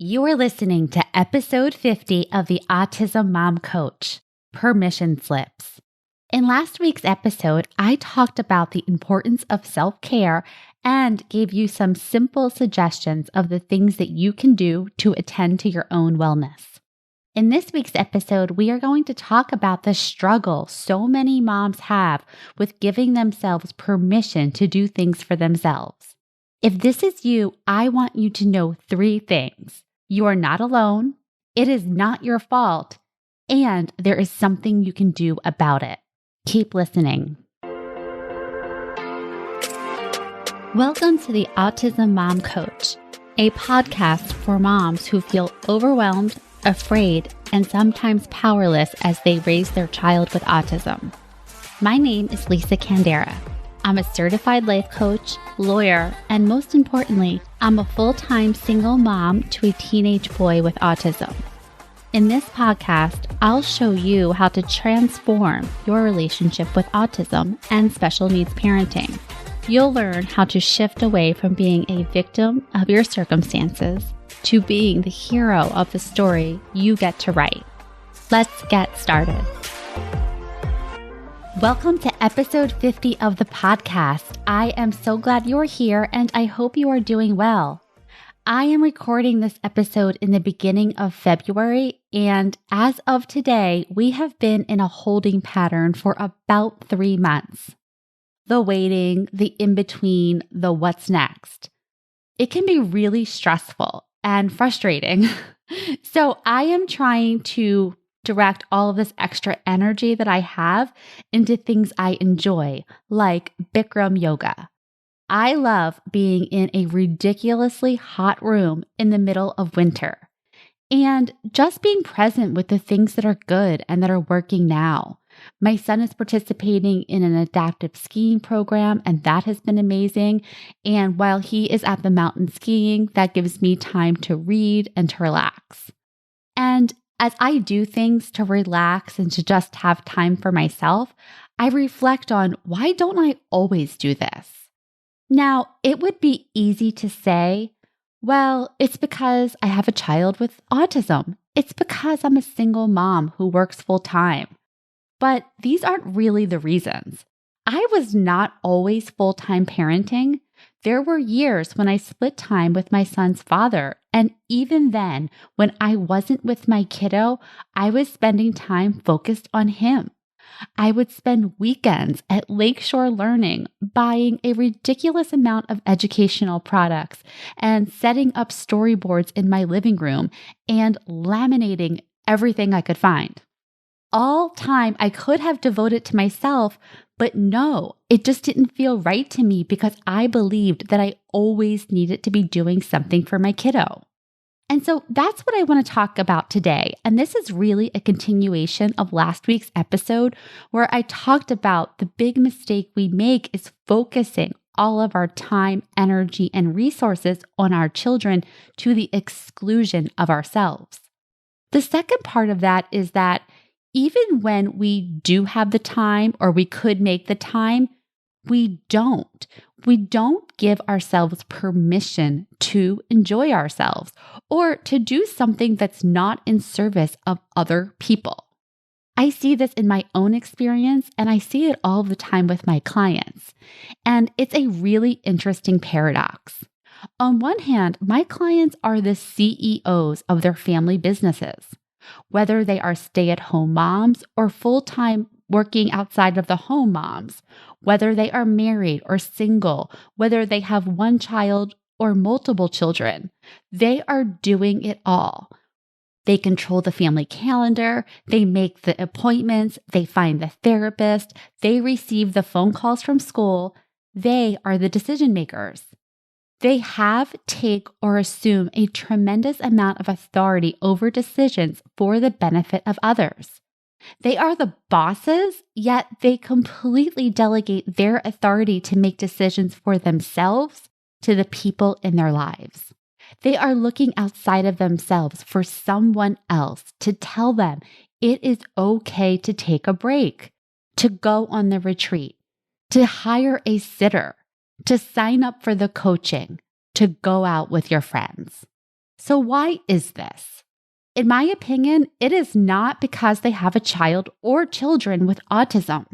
You are listening to episode 50 of the Autism Mom Coach, Permission Slips. In last week's episode, I talked about the importance of self-care and gave you some simple suggestions of the things that you can do to attend to your own wellness. In this week's episode, we are going to talk about the struggle so many moms have with giving themselves permission to do things for themselves. If this is you, I want you to know 3 things. You are not alone, it is not your fault, and there is something you can do about it. Keep listening. Welcome to the Autism Mom Coach, a podcast for moms who feel overwhelmed, afraid, and sometimes powerless as they raise their child with autism. My name is Lisa Candera. I'm a certified life coach, lawyer, and most importantly, I'm a full-time single mom to a teenage boy with autism. In this podcast, I'll show you how to transform your relationship with autism and special needs parenting. You'll learn how to shift away from being a victim of your circumstances to being the hero of the story you get to write. Let's get started. Welcome to episode 50 of the podcast. I am so glad you're here and I hope you are doing well. I am recording this episode in the beginning of February, and as of today, we have been in a holding pattern for about 3 months. The waiting, the in-between, the what's next. It can be really stressful and frustrating. So I am trying to direct all of this extra energy that I have into things I enjoy, like Bikram yoga. I love being in a ridiculously hot room in the middle of winter and just being present with the things that are good and that are working now. My son is participating in an adaptive skiing program, and that has been amazing. And while he is at the mountain skiing, that gives me time to read and to relax. And as I do things to relax and to just have time for myself, I reflect on, why don't I always do this? Now, it would be easy to say, well, it's because I have a child with autism. It's because I'm a single mom who works full time. But these aren't really the reasons. I was not always full-time parenting. There were years when I split time with my son's father. And even then, when I wasn't with my kiddo, I was spending time focused on him. I would spend weekends at Lakeshore Learning, buying a ridiculous amount of educational products and setting up storyboards in my living room and laminating everything I could find. All time I could have devoted to myself, but no, it just didn't feel right to me because I believed that I always needed to be doing something for my kiddo. And so that's what I want to talk about today. And this is really a continuation of last week's episode where I talked about the big mistake we make is focusing all of our time, energy, and resources on our children to the exclusion of ourselves. The second part of that is that even when we do have the time or we could make the time, we don't. We don't give ourselves permission to enjoy ourselves or to do something that's not in service of other people. I see this in my own experience and I see it all the time with my clients. And it's a really interesting paradox. On one hand, my clients are the CEOs of their family businesses. Whether they are stay-at-home moms or full-time working outside of the home moms, whether they are married or single, whether they have one child or multiple children, they are doing it all. They control the family calendar, they make the appointments, they find the therapist, they receive the phone calls from school. They are the decision makers. They have, take, or assume a tremendous amount of authority over decisions for the benefit of others. They are the bosses, yet they completely delegate their authority to make decisions for themselves to the people in their lives. They are looking outside of themselves for someone else to tell them it is okay to take a break, to go on the retreat, to hire a sitter, to sign up for the coaching, to go out with your friends. So why is this? In my opinion, it is not because they have a child or children with autism.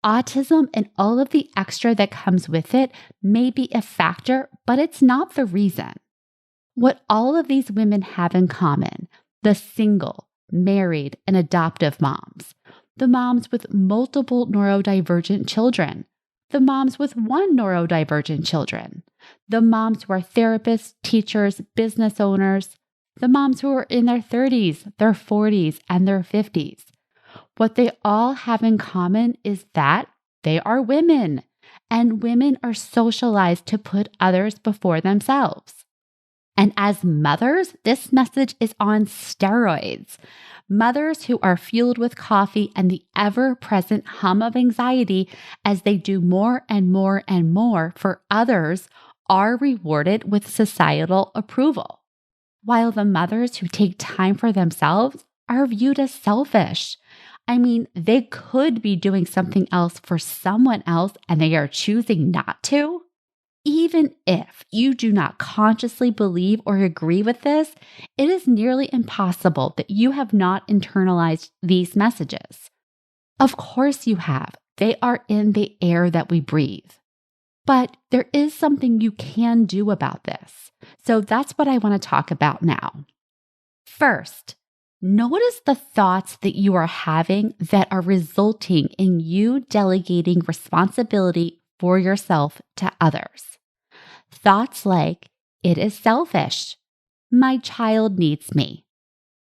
Autism and all of the extra that comes with it may be a factor, but it's not the reason. What all of these women have in common, the single, married, and adoptive moms, the moms with multiple neurodivergent children, the moms with one neurodivergent children, the moms who are therapists, teachers, business owners, the moms who are in their 30s, their 40s, and their 50s. What they all have in common is that they are women, and women are socialized to put others before themselves. And as mothers, this message is on steroids. Mothers who are fueled with coffee and the ever-present hum of anxiety as they do more and more and more for others are rewarded with societal approval, while the mothers who take time for themselves are viewed as selfish. I mean, they could be doing something else for someone else and they are choosing not to. Even if you do not consciously believe or agree with this, it is nearly impossible that you have not internalized these messages. Of course you have. They are in the air that we breathe. But there is something you can do about this. So that's what I want to talk about now. First, notice the thoughts that you are having that are resulting in you delegating responsibility for yourself to others. Thoughts like, it is selfish. My child needs me.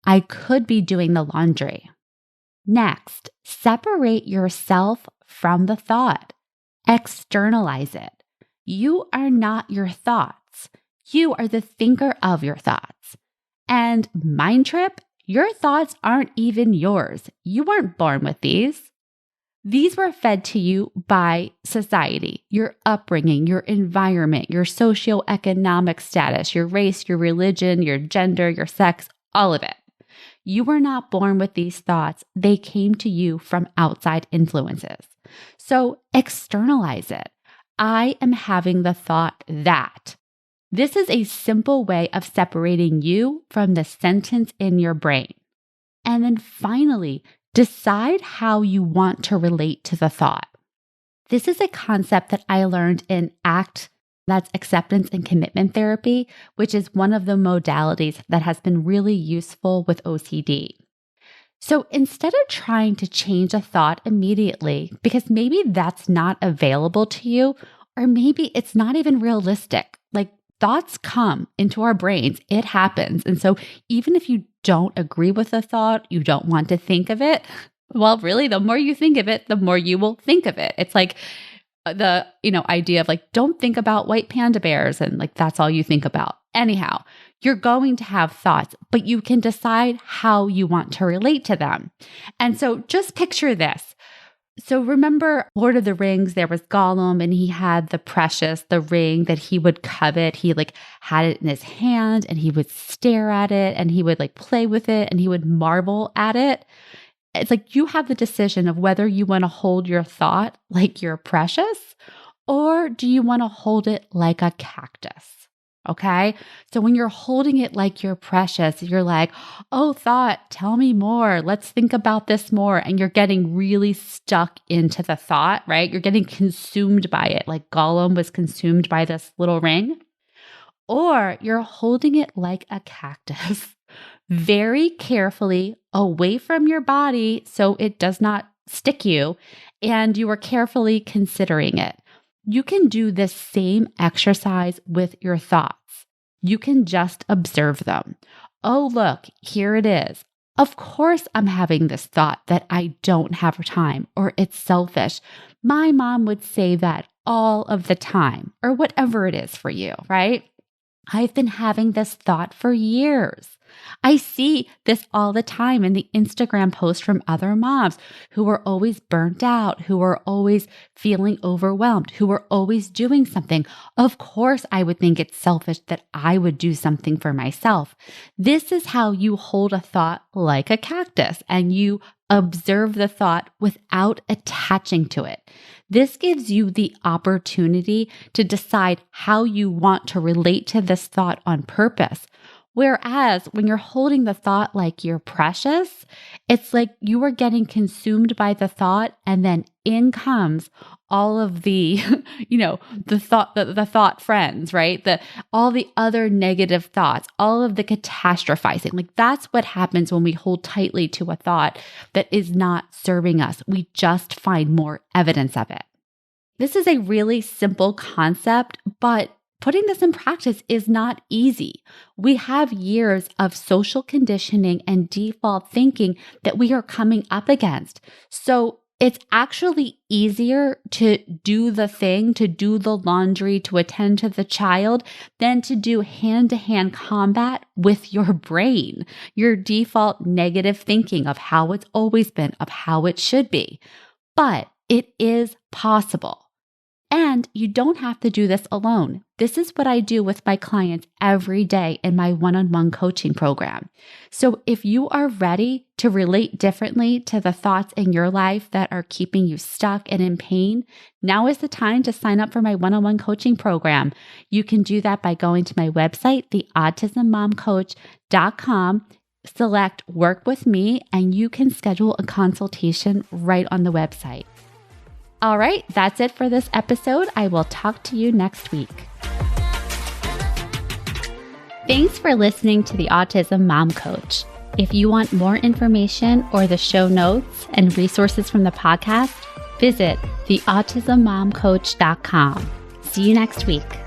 I could be doing the laundry. Next, separate yourself from the thought. Externalize it. You are not your thoughts. You are the thinker of your thoughts. And mind trip, your thoughts aren't even yours. You weren't born with these. These were fed to you by society, your upbringing, your environment, your socioeconomic status, your race, your religion, your gender, your sex, all of it. You were not born with these thoughts. They came to you from outside influences. So externalize it. I am having the thought that. This is a simple way of separating you from the sentence in your brain. And then finally, decide how you want to relate to the thought. This is a concept that I learned in ACT, that's acceptance and commitment therapy, which is one of the modalities that has been really useful with OCD. So instead of trying to change a thought immediately, because maybe that's not available to you, or maybe it's not even realistic, like thoughts come into our brains, it happens. And so even if you don't agree with the thought, you don't want to think of it, well, really, the more you think of it, the more you will think of it. It's like the, idea of like, don't think about white panda bears and like, that's all you think about. Anyhow, you're going to have thoughts, but you can decide how you want to relate to them. And so just picture this. So remember Lord of the Rings, there was Gollum and he had the precious, the ring that he would covet. He like had it in his hand and he would stare at it and he would like play with it and he would marvel at it. It's like you have the decision of whether you want to hold your thought like you're precious or do you want to hold it like a cactus? Okay. So when you're holding it like you're precious, you're like, oh, thought, tell me more. Let's think about this more. And you're getting really stuck into the thought, right? You're getting consumed by it, like Gollum was consumed by this little ring. Or you're holding it like a cactus, very carefully away from your body so it does not stick you, and you are carefully considering it. You can do this same exercise with your thoughts. You can just observe them. Oh, look, here it is. Of course, I'm having this thought that I don't have time or it's selfish. My mom would say that all of the time or whatever it is for you, right? I've been having this thought for years. I see this all the time in the Instagram posts from other moms who are always burnt out, who are always feeling overwhelmed, who are always doing something. Of course, I would think it's selfish that I would do something for myself. This is how you hold a thought like a cactus and you observe the thought without attaching to it. This gives you the opportunity to decide how you want to relate to this thought on purpose. Whereas when you're holding the thought like you're precious, it's like you are getting consumed by the thought, and then in comes all of the, the thought friends, right? All the other negative thoughts, all of the catastrophizing. Like that's what happens when we hold tightly to a thought that is not serving us. We just find more evidence of it. This is a really simple concept, but putting this in practice is not easy. We have years of social conditioning and default thinking that we are coming up against. So it's actually easier to do the thing, to do the laundry, to attend to the child, than to do hand-to-hand combat with your brain, your default negative thinking of how it's always been, of how it should be. But it is possible. And you don't have to do this alone. This is what I do with my clients every day in my one-on-one coaching program. So if you are ready to relate differently to the thoughts in your life that are keeping you stuck and in pain, now is the time to sign up for my one-on-one coaching program. You can do that by going to my website, theautismmomcoach.com, select Work With Me, and you can schedule a consultation right on the website. All right, that's it for this episode. I will talk to you next week. Thanks for listening to the Autism Mom Coach. If you want more information or the show notes and resources from the podcast, visit theautismmomcoach.com. See you next week.